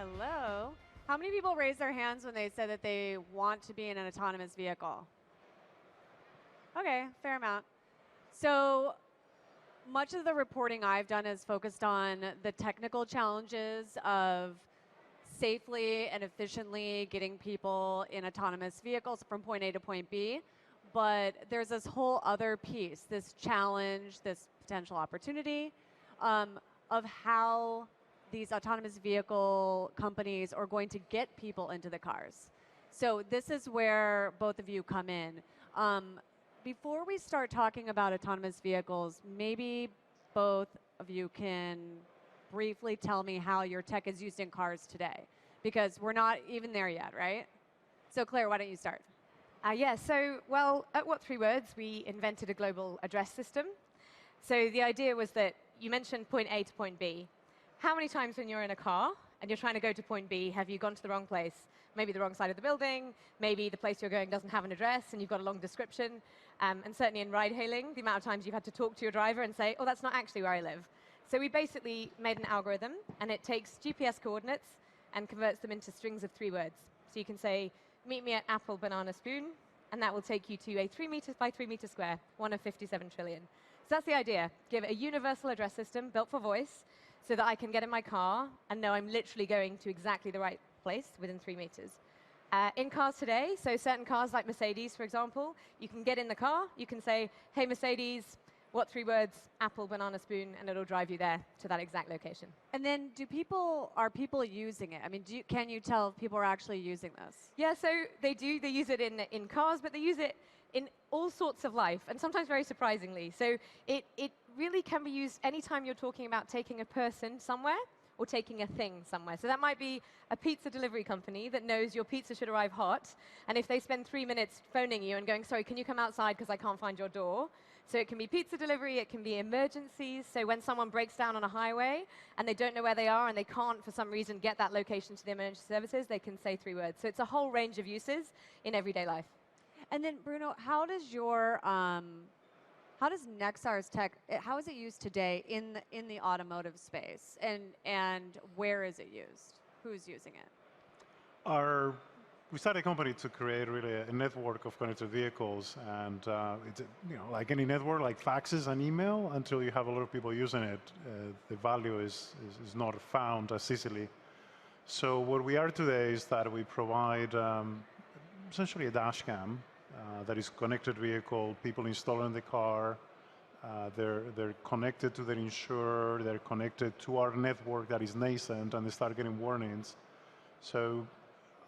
Hello. How many people raised their hands when they said that they want to be in an autonomous vehicle? Okay, fair amount. So much of the reporting I've done is focused on the technical challenges of safely and efficiently getting people in autonomous vehicles from point A to point B. But there's this whole other piece, this challenge, this potential opportunity of how these autonomous vehicle companies are going to get people into the cars. So this is where both of you come in. Before we start talking about autonomous vehicles, maybe both of you can briefly tell me how your tech is used in cars today, because we're not even there yet, right? So Claire, why don't you start? Well, at What Three Words, we invented a global address system. So the idea was that you mentioned point A to point B. How many times when you're in a car and you're trying to go to point B have you gone to the wrong place? Maybe the wrong side of the building, maybe the place you're going doesn't have an address and you've got a long description. And certainly in ride-hailing, the amount of times you've had to talk to your driver and say, oh, that's not actually where I live. So we basically made an algorithm, and it takes GPS coordinates and converts them into strings of 3 words. So you can say, meet me at apple, banana, spoon, and that will take you to a 3 meters by 3 meter square, one of 57 trillion. So that's the idea. Give it a universal address system built for voice so that I can get in my car and know I'm literally going to exactly the right place within 3 meters. In cars today, so certain cars like Mercedes, for example, you can get in the car, you can say, hey, Mercedes, what 3 words, apple, banana, spoon, and it'll drive you there to that exact location. And then are people using it? I mean, can you tell if people are actually using this? Yeah, so they do. They use it in cars, but they use it in all sorts of life, and sometimes very surprisingly. So it really can be used anytime you're talking about taking a person somewhere or taking a thing somewhere. So that might be a pizza delivery company that knows your pizza should arrive hot, and if they spend 3 minutes phoning you and going, sorry, can you come outside because I can't find your door? So it can be pizza delivery, it can be emergencies. So when someone breaks down on a highway and they don't know where they are and they can't, for some reason, get that location to the emergency services, they can say 3 words. So it's a whole range of uses in everyday life. And then, Bruno, how does Nexar's tech, how is it used today in the automotive space? And where is it used? Who's using it? We started a company to create really a network of connected vehicles, and it's like any network, like faxes and email. Until you have a lot of people using it, the value is not found as easily. So what we are today is that we provide essentially a dash cam that is connected vehicle. People install in the car. They're connected to their insurer. They're connected to our network that is nascent, and they start getting warnings. So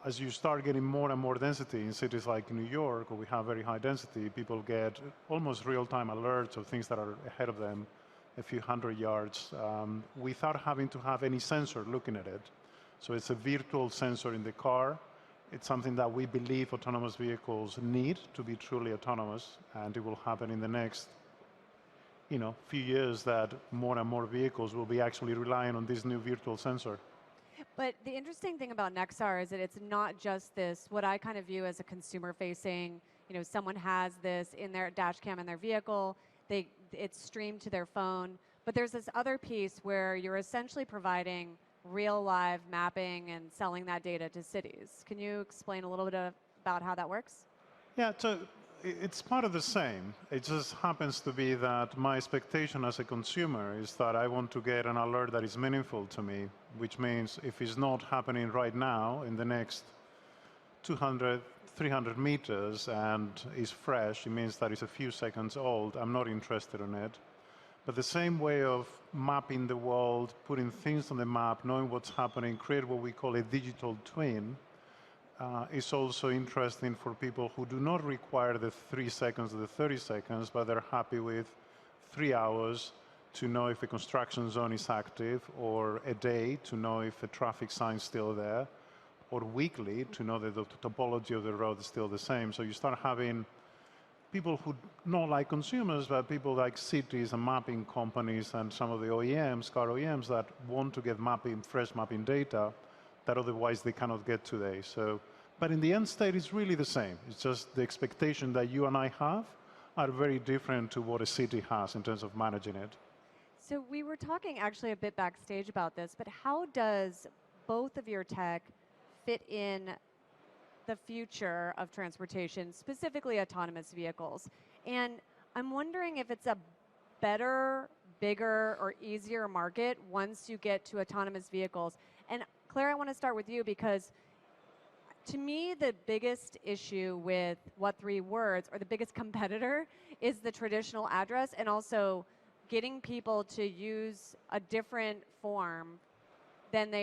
as you start getting more and more density in cities like New York, where we have very high density, people get almost real-time alerts of things that are ahead of them a few hundred yards without having to have any sensor looking at it. So it's a virtual sensor in the car. It's something that we believe autonomous vehicles need to be truly autonomous, and it will happen in the next few years that more and more vehicles will be actually relying on this new virtual sensor. But the interesting thing about Nexar is that it's not just this, what I kind of view as a consumer-facing, someone has this in their dash cam in their vehicle, it's streamed to their phone, but there's this other piece where you're essentially providing real live mapping and selling that data to cities. Can you explain a little bit about how that works? Yeah, so it's part of the same. It just happens to be that my expectation as a consumer is that I want to get an alert that is meaningful to me, which means if it's not happening right now in the next 200, 300 meters and is fresh, it means that it's a few seconds old. I'm not interested in it. But the same way of mapping the world, putting things on the map, knowing what's happening, create what we call a digital twin, is also interesting for people who do not require the 3 seconds or the 30 seconds, but they're happy with 3 hours to know if a construction zone is active, or a day to know if a traffic sign is still there, or weekly to know that the topology of the road is still the same. So you start having people who not like consumers, but people like cities and mapping companies and some of the OEMs, car OEMs, that want to get fresh mapping data that otherwise they cannot get today. But in the end state, it's really the same. It's just the expectation that you and I have are very different to what a city has in terms of managing it. So we were talking actually a bit backstage about this, but how does both of your tech fit in the future of transportation, specifically autonomous vehicles. And I'm wondering if it's a better, bigger, or easier market once you get to autonomous vehicles. And Claire, I want to start with you because to me, the biggest issue with What Three Words, or the biggest competitor, is the traditional address and also getting people to use a different form than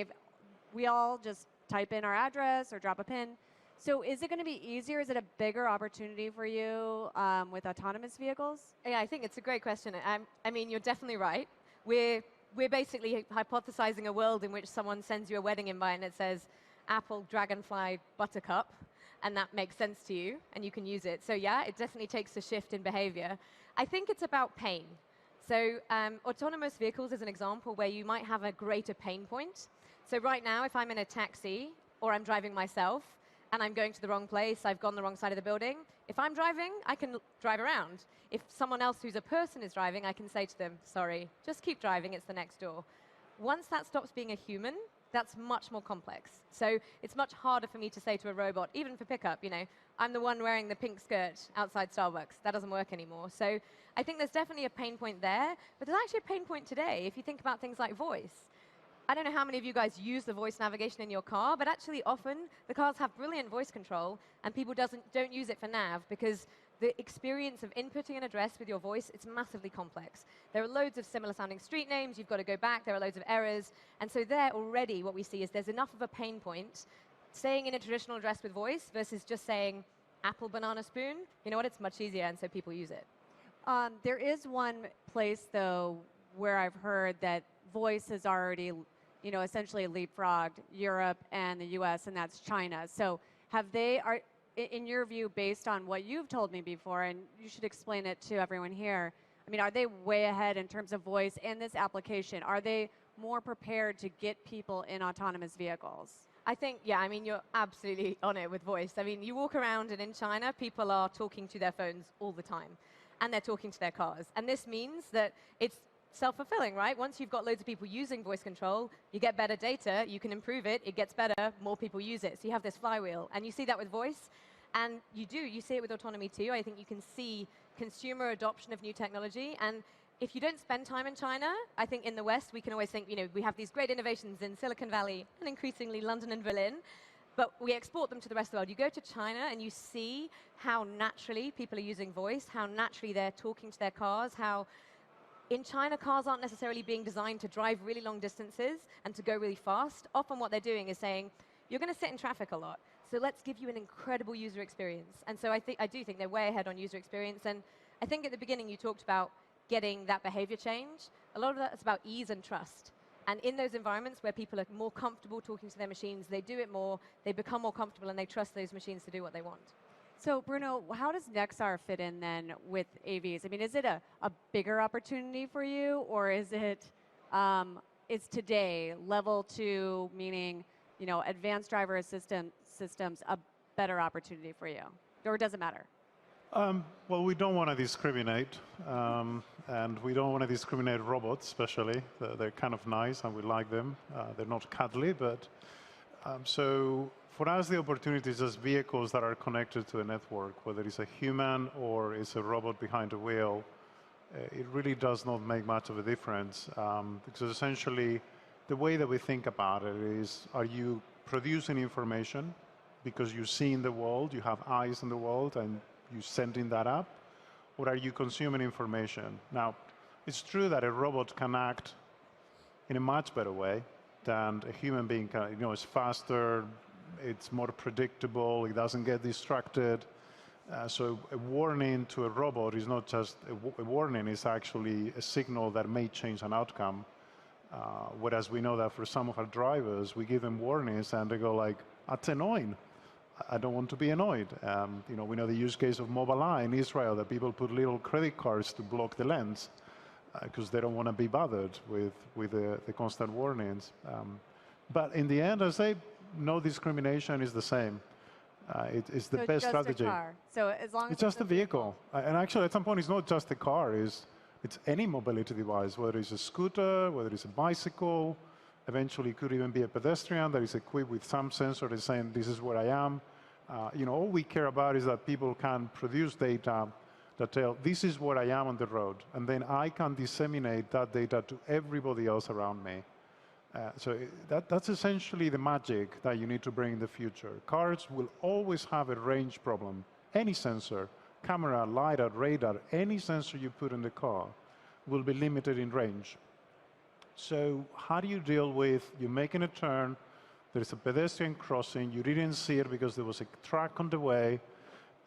we all just type in our address or drop a pin. So is it going to be easier? Is it a bigger opportunity for you with autonomous vehicles? Yeah, I think it's a great question. I mean, you're definitely right. We're basically hypothesizing a world in which someone sends you a wedding invite and it says, Apple, Dragonfly, Buttercup, and that makes sense to you, and you can use it. So yeah, it definitely takes a shift in behavior. I think it's about pain. So autonomous vehicles is an example where you might have a greater pain point. So right now, if I'm in a taxi or I'm driving myself and I'm going to the wrong place, I've gone the wrong side of the building, if I'm driving, I can drive around. If someone else who's a person is driving, I can say to them, sorry, just keep driving, it's the next door. Once that stops being a human, that's much more complex. So it's much harder for me to say to a robot, even for pickup, I'm the one wearing the pink skirt outside Starbucks. That doesn't work anymore. So I think there's definitely a pain point there, but there's actually a pain point today if you think about things like voice. I don't know how many of you guys use the voice navigation in your car, but actually often the cars have brilliant voice control and people don't use it for nav because the experience of inputting an address with your voice, it's massively complex. There are loads of similar sounding street names, you've got to go back, there are loads of errors, and so there already what we see is there's enough of a pain point saying in a traditional address with voice versus just saying apple, banana, spoon. You know what, it's much easier, and so people use it. There is one place, though, where I've heard that voice has already, essentially leapfrogged Europe and the US, and that's China. So in your view, based on what you've told me before, and you should explain it to everyone here, I mean, are they way ahead in terms of voice and this application? Are they more prepared to get people in autonomous vehicles? I think, yeah, I mean, you're absolutely on it with voice. I mean, you walk around and in China, people are talking to their phones all the time, and they're talking to their cars. And this means that it's self-fulfilling, right? Once you've got loads of people using voice control, you get better data, you can improve it, it gets better, more people use it. So you have this flywheel. And you see that with voice, and you see it with autonomy too. I think you can see consumer adoption of new technology. And if you don't spend time in China, I think in the West, we can always think, we have these great innovations in Silicon Valley and increasingly London and Berlin, but we export them to the rest of the world. You go to China and you see how naturally people are using voice, how naturally they're talking to their cars, how in China, cars aren't necessarily being designed to drive really long distances and to go really fast. Often what they're doing is saying, you're going to sit in traffic a lot, so let's give you an incredible user experience. And so I do think they're way ahead on user experience. And I think at the beginning you talked about getting that behavior change. A lot of that is about ease and trust. And in those environments where people are more comfortable talking to their machines, they do it more, they become more comfortable, and they trust those machines to do what they want. So, Bruno, how does Nexar fit in then with AVs? I mean, is it a bigger opportunity for you, or is it is today level 2, meaning advanced driver assistance systems, a better opportunity for you, or does it matter? Well, we don't want to discriminate, and we don't want to discriminate robots, especially. They're kind of nice, and we like them. They're not cuddly, but so. For us, the opportunity is just vehicles that are connected to a network, whether it's a human or it's a robot behind the wheel. It really does not make much of a difference, because essentially the way that we think about it is, are you producing information because you see in the world, you have eyes in the world, and you're sending that up, or are you consuming information? Now, it's true that a robot can act in a much better way than a human being can. It's faster, it's more predictable, it doesn't get distracted. So a warning to a robot is not just a warning, it's actually a signal that may change an outcome. Whereas we know that for some of our drivers, we give them warnings and they go like, that's annoying. I don't want to be annoyed. We know the use case of Mobileye in Israel, that people put little credit cards to block the lens because they don't want to be bothered with the constant warnings. But in the end, I say, no discrimination is the same. It's the best strategy. A car. So as long as it's just a vehicle. And actually, at some point, it's not just a car. It's any mobility device, whether it's a scooter, whether it's a bicycle. Eventually, it could even be a pedestrian that is equipped with some sensor that's saying, this is where I am. All we care about is that people can produce data that tell, this is where I am on the road. And then I can disseminate that data to everybody else around me. That's essentially the magic that you need to bring in the future. Cars will always have a range problem. Any sensor, camera, LiDAR, radar, any sensor you put in the car will be limited in range. So how do you deal with, you're making a turn, there's a pedestrian crossing, you didn't see it because there was a truck on the way,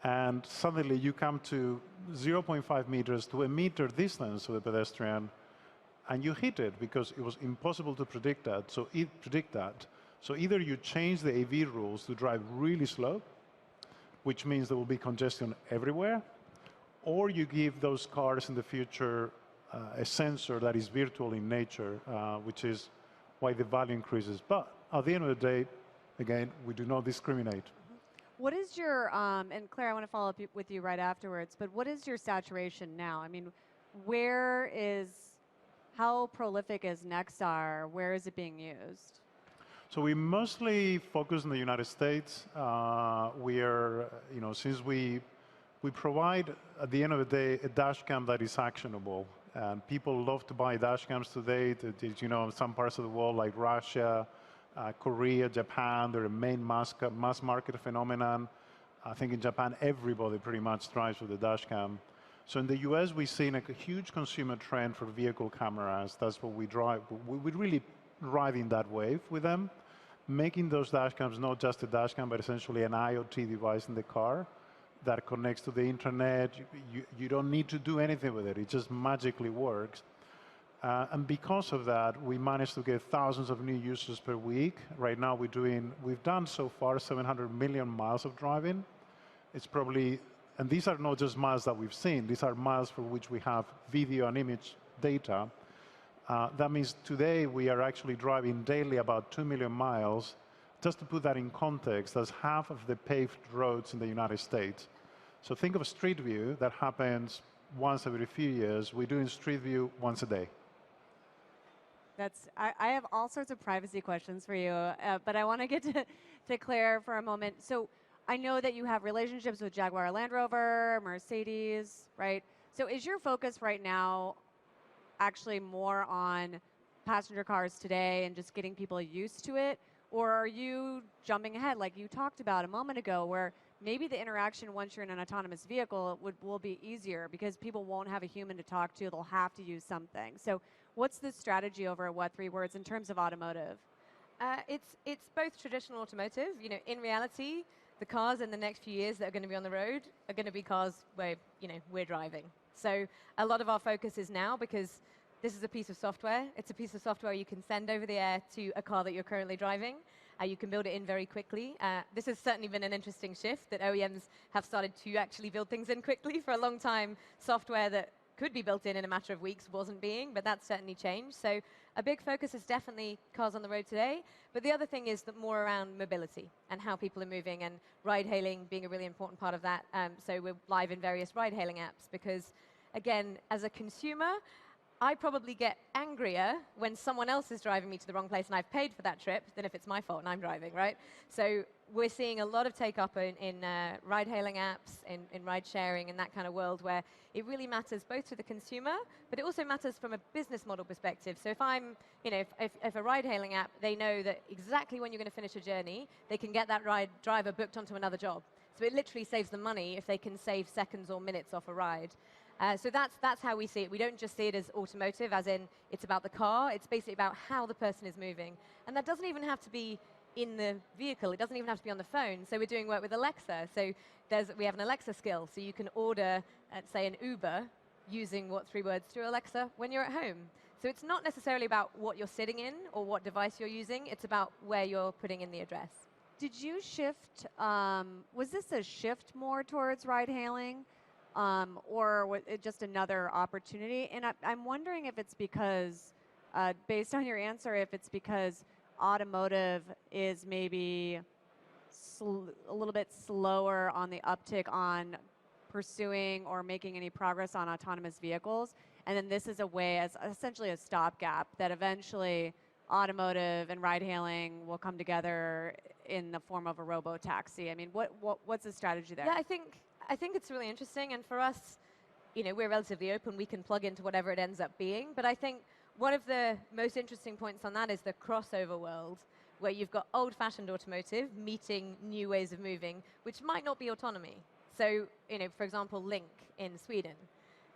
and suddenly you come to 0.5 meters to a meter distance of the pedestrian, and you hit it because it was impossible to predict that. So either you change the AV rules to drive really slow, which means there will be congestion everywhere, or you give those cars in the future a sensor that is virtual in nature, which is why the value increases. But at the end of the day, again, we do not discriminate. What is your, and Claire, I want to follow up with you right afterwards, but what is your saturation now? I mean, how prolific is Nexar? Where is it being used? So we mostly focus in the United States. We are, since we provide, at the end of the day, a dash cam that is actionable. And people love to buy dash cams today. Some parts of the world like Russia, Korea, Japan, they're a main mass market phenomenon. I think in Japan, everybody pretty much drives with a dash cam. So in the US, we've seen a huge consumer trend for vehicle cameras. That's what we drive. We're really riding that wave with them, making those dash cams not just a dash cam, but essentially an IoT device in the car that connects to the internet. You don't need to do anything with it. It just magically works. And because of that, we managed to get thousands of new users per week. Right now, we've done so far 700 million miles of driving. It's probably, and these are not just miles that we've seen. These are miles for which we have video and image data. That means today we are actually driving daily about 2 million miles. Just to put that in context, that's half of the paved roads in the United States. So think of a street view that happens once every few years. We're doing street view once a day. I have all sorts of privacy questions for you, but I want to get to Claire for a moment. So I know that you have relationships with Jaguar Land Rover, Mercedes, right? So is your focus right now actually more on passenger cars today and just getting people used to it? Or are you jumping ahead, like you talked about a moment ago, where maybe the interaction once you're in an autonomous vehicle will be easier because people won't have a human to talk to, they'll have to use something. So what's the strategy over at What3Words in terms of automotive? It's both traditional automotive. In reality, the cars in the next few years that are going to be on the road are going to be cars where we're driving. So a lot of our focus is now, because this is a piece of software. It's a piece of software you can send over the air to a car that you're currently driving. You can build it in very quickly. This has certainly been an interesting shift that OEMs have started to actually build things in quickly. For a long time, software that could be built in a matter of weeks wasn't being, but that's certainly changed. So a big focus is definitely cars on the road today. But the other thing is that more around mobility and how people are moving, and ride-hailing being a really important part of that. So we're live in various ride-hailing apps because, again, as a consumer, I probably get angrier when someone else is driving me to the wrong place and I've paid for that trip than if it's my fault and I'm driving, right? So we're seeing a lot of take-up in ride-hailing apps, in ride-sharing, and that kind of world where it really matters both to the consumer, but it also matters from a business model perspective. So if I'm, if a ride-hailing app, they know that exactly when you're going to finish a journey, they can get that driver booked onto another job. So it literally saves them money if they can save seconds or minutes off a ride. So that's how we see it. We don't just see it as automotive, as in it's about the car. It's basically about how the person is moving. And that doesn't even have to be in the vehicle. It doesn't even have to be on the phone. So we're doing work with Alexa. So we have an Alexa skill. So you can order, say, an Uber using What3Words through Alexa when you're at home. So it's not necessarily about what you're sitting in or what device you're using. It's about where you're putting in the address. Did you shift, was this a shift more towards ride-hailing? Or was it just another opportunity? And I'm wondering if it's because, based on your answer, if it's because automotive is maybe a little bit slower on the uptick on pursuing or making any progress on autonomous vehicles, and then this is a way, as essentially a stopgap, that eventually automotive and ride-hailing will come together in the form of a robo-taxi? I mean, what's the strategy there? Yeah, I think it's really interesting, and for us, we're relatively open. We can plug into whatever it ends up being. But I think one of the most interesting points on that is the crossover world, where you've got old-fashioned automotive meeting new ways of moving, which might not be autonomy. So, for example, Link in Sweden.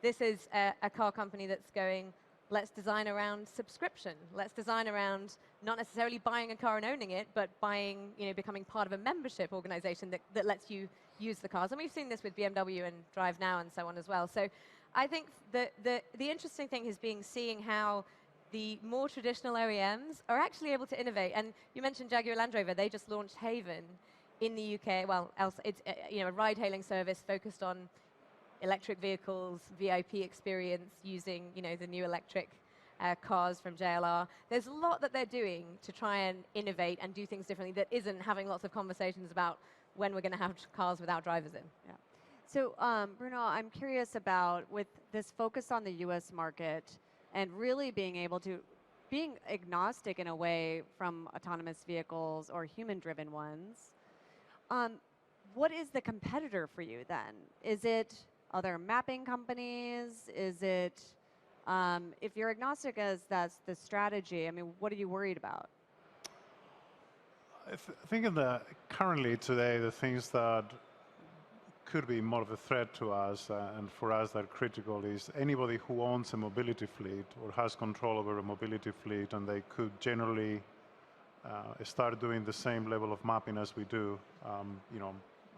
This is a car company that's going, let's design around subscription. Let's design around not necessarily buying a car and owning it, but buying, becoming part of a membership organization that lets you use the cars. And we've seen this with BMW and Drive Now and so on as well. So I think the interesting thing has been seeing how the more traditional OEMs are actually able to innovate. And you mentioned Jaguar Land Rover. They just launched Haven in the UK. Well, it's a ride-hailing service focused on electric vehicles, VIP experience using the new electric cars from JLR. There's a lot that they're doing to try and innovate and do things differently that isn't having lots of conversations about when we're going to have cars without drivers in. Yeah. So, Bruno, I'm curious about, with this focus on the US market and really being agnostic in a way from autonomous vehicles or human-driven ones, what is the competitor for you then? Is it other mapping companies? Is it, if you're agnostic as that's the strategy, I mean, what are you worried about? I think currently today, the things that could be more of a threat to us and for us that are critical is anybody who owns a mobility fleet or has control over a mobility fleet, and they could generally start doing the same level of mapping as we do.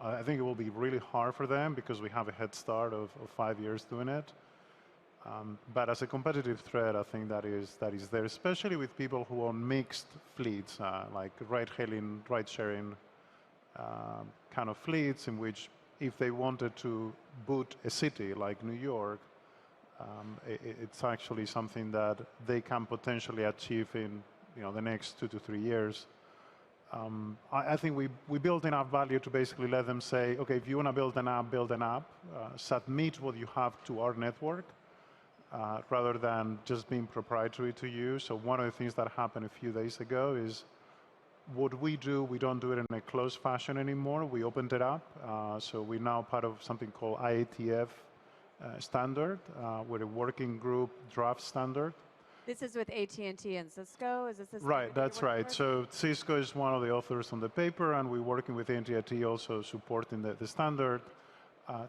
I think it will be really hard for them because we have a head start of 5 years doing it. But as a competitive threat, I think that is there, especially with people who own mixed fleets, like ride-hailing, ride-sharing kind of fleets, in which if they wanted to boot a city like New York, it's actually something that they can potentially achieve in the next 2 to 3 years. I think we built enough value to basically let them say, okay, if you want to build an app, submit what you have to our network, rather than just being proprietary to you. So one of the things that happened a few days ago is what we do, we don't do it in a closed fashion anymore. We opened it up. So we're now part of something called IATF standard. We're a working group draft standard. This is with AT&T and Cisco? Is this right, that's right. So Cisco is one of the authors on the paper, and we're working with AT&T also supporting the standard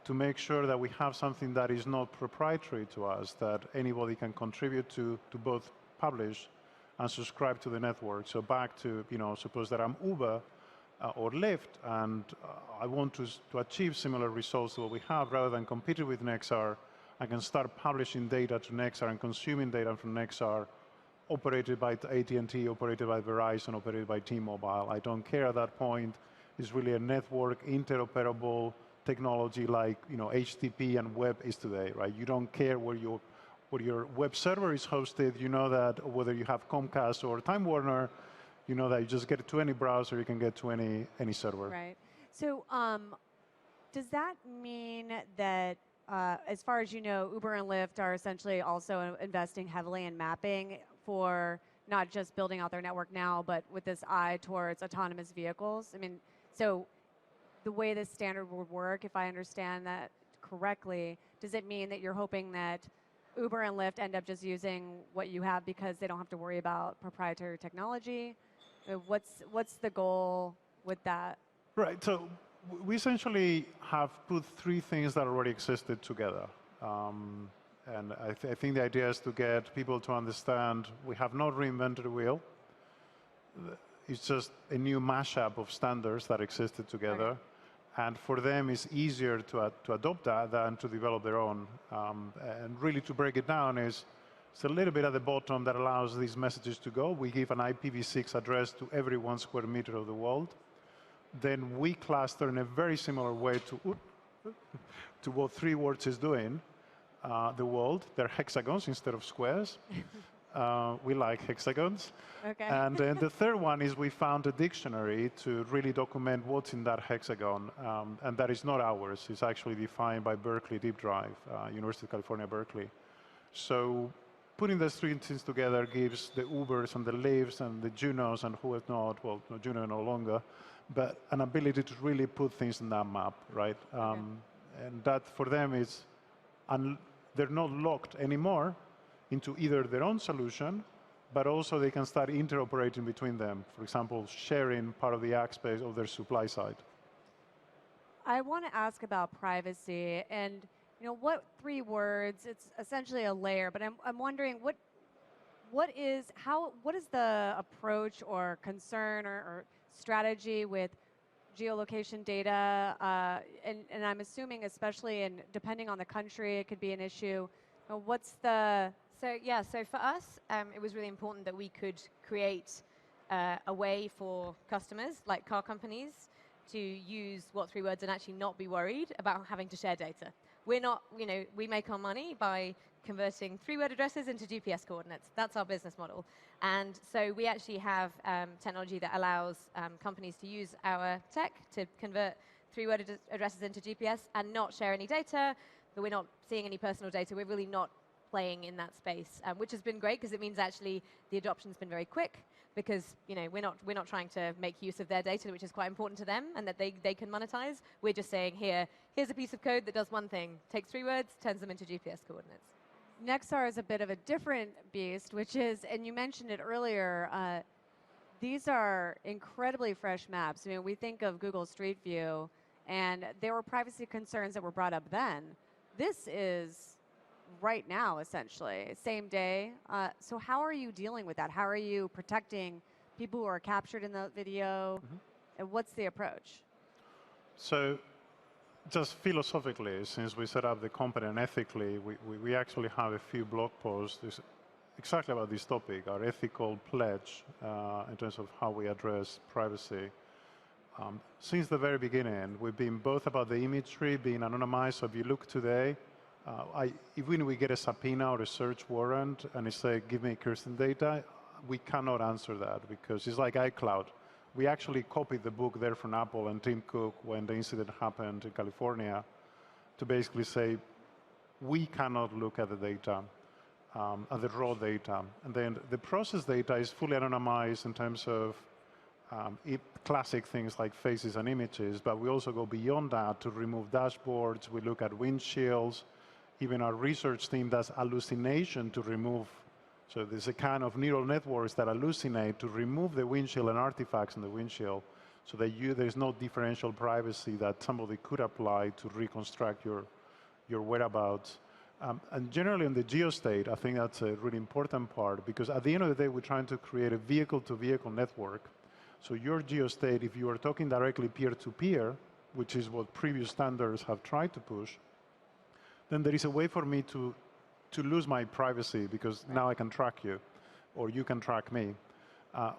to make sure that we have something that is not proprietary to us, that anybody can contribute to both publish and subscribe to the network. So back to, suppose that I'm Uber or Lyft, and I want to achieve similar results to what we have, rather than competing with Nexar, I can start publishing data to Nexar and consuming data from Nexar, operated by AT&T, operated by Verizon, operated by T-Mobile. I don't care at that point. It's really a network, interoperable technology like HTTP and web is today, right? You don't care where your web server is hosted. You know that whether you have Comcast or Time Warner, you know that you just get to any browser, you can get to any server. Right. So does that mean that as far as you know, Uber and Lyft are essentially also investing heavily in mapping for not just building out their network now, but with this eye towards autonomous vehicles? I mean, so the way this standard would work, if I understand that correctly, does it mean that you're hoping that Uber and Lyft end up just using what you have because they don't have to worry about proprietary technology? What's the goal with that? Right. So we essentially have put 3 things that already existed together. And I think the idea is to get people to understand we have not reinvented the wheel. It's just a new mashup of standards that existed together. Okay. And for them, it's easier to adopt that than to develop their own. And really, to break it down, it's a little bit at the bottom that allows these messages to go. We give an IPv6 address to every 1 square meter of the world. Then we cluster in a very similar way to what 3 words is doing, the world. They're hexagons instead of squares. We like hexagons. Okay. And then the third one is we found a dictionary to really document what's in that hexagon. And that is not ours. It's actually defined by Berkeley Deep Drive, University of California, Berkeley. So putting those three things together gives the Ubers and the Lyfts and the Junos and who is not, well, no, Juno no longer, but an ability to really put things in that map, right? And that for them is, they're not locked anymore into either their own solution, but also they can start interoperating between them. For example, sharing part of the act space of their supply side. I want to ask about privacy, and what 3 words? It's essentially a layer, but I'm wondering what is the approach or concern or strategy with geolocation data? And I'm assuming, especially depending on the country, it could be an issue. What's the So for us, it was really important that we could create a way for customers, like car companies, to use what 3 words and actually not be worried about having to share data. We're not, we make our money by converting 3-word addresses into GPS coordinates. That's our business model. And so we actually have technology that allows companies to use our tech to convert 3-word addresses into GPS and not share any data, but we're not seeing any personal data. We're really not playing in that space, which has been great because it means actually the adoption's been very quick, because we're not trying to make use of their data, which is quite important to them, and that they can monetize. We're just saying, here's a piece of code that does one thing, takes 3 words, turns them into GPS coordinates. Nexar is a bit of a different beast, which is, and you mentioned it earlier, these are incredibly fresh maps. I mean, we think of Google Street View, and there were privacy concerns that were brought up then. This is right now, essentially, same day. So how are you dealing with that? How are you protecting people who are captured in the video? And what's the approach? So just philosophically, since we set up the company, and ethically, we actually have a few blog posts exactly about this topic, our ethical pledge in terms of how we address privacy. Since the very beginning, we've been both about the imagery being anonymized. So if you look today, even we get a subpoena or a search warrant and it say, give me Kirsten data, we cannot answer that because it's like iCloud. We actually copied the book there from Apple and Tim Cook when the incident happened in California to basically say, we cannot look at the data, at the raw data. And then the process data is fully anonymized in terms of classic things like faces and images, but we also go beyond that to remove dashboards. We look at windshields. Even our research team does hallucination to remove. So there's a kind of neural networks that hallucinate to remove the windshield and artifacts in the windshield so that there's no differential privacy that somebody could apply to reconstruct your whereabouts. And generally in the geostate, I think that's a really important part because at the end of the day, we're trying to create a vehicle-to-vehicle network. So your geostate, if you are talking directly peer-to-peer, which is what previous standards have tried to push, then there is a way for me to lose my privacy because now I can track you or you can track me.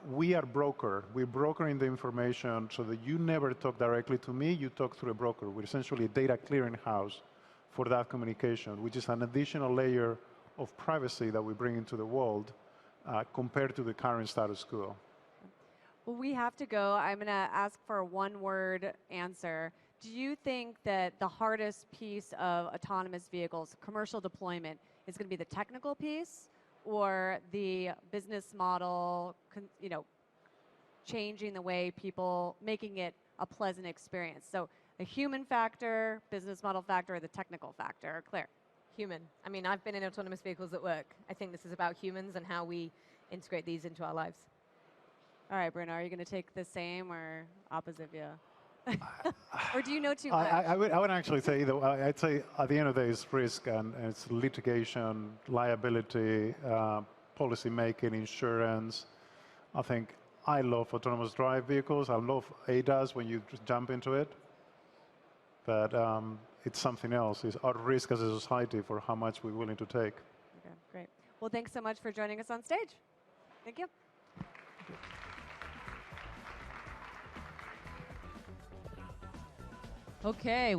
We are broker. We're brokering the information so that you never talk directly to me, you talk through a broker. We're essentially a data clearing house for that communication, which is an additional layer of privacy that we bring into the world compared to the current status quo. Well, we have to go. I'm going to ask for a one-word answer. Do you think that the hardest piece of autonomous vehicles, commercial deployment, is going to be the technical piece or the business model, changing the way people, making it a pleasant experience? So the human factor, business model factor, or the technical factor? Claire? Human. I mean, I've been in autonomous vehicles at work. I think this is about humans and how we integrate these into our lives. All right, Bruno, are you going to take the same or opposite view? Or do you know too much? I would actually say either. I'd say at the end of the day, it's risk and it's litigation, liability, policy making, insurance. I think I love autonomous drive vehicles. I love ADAS when you just jump into it. But it's something else. It's our risk as a society for how much we're willing to take. Okay, great. Well, thanks so much for joining us on stage. Thank you. Okay.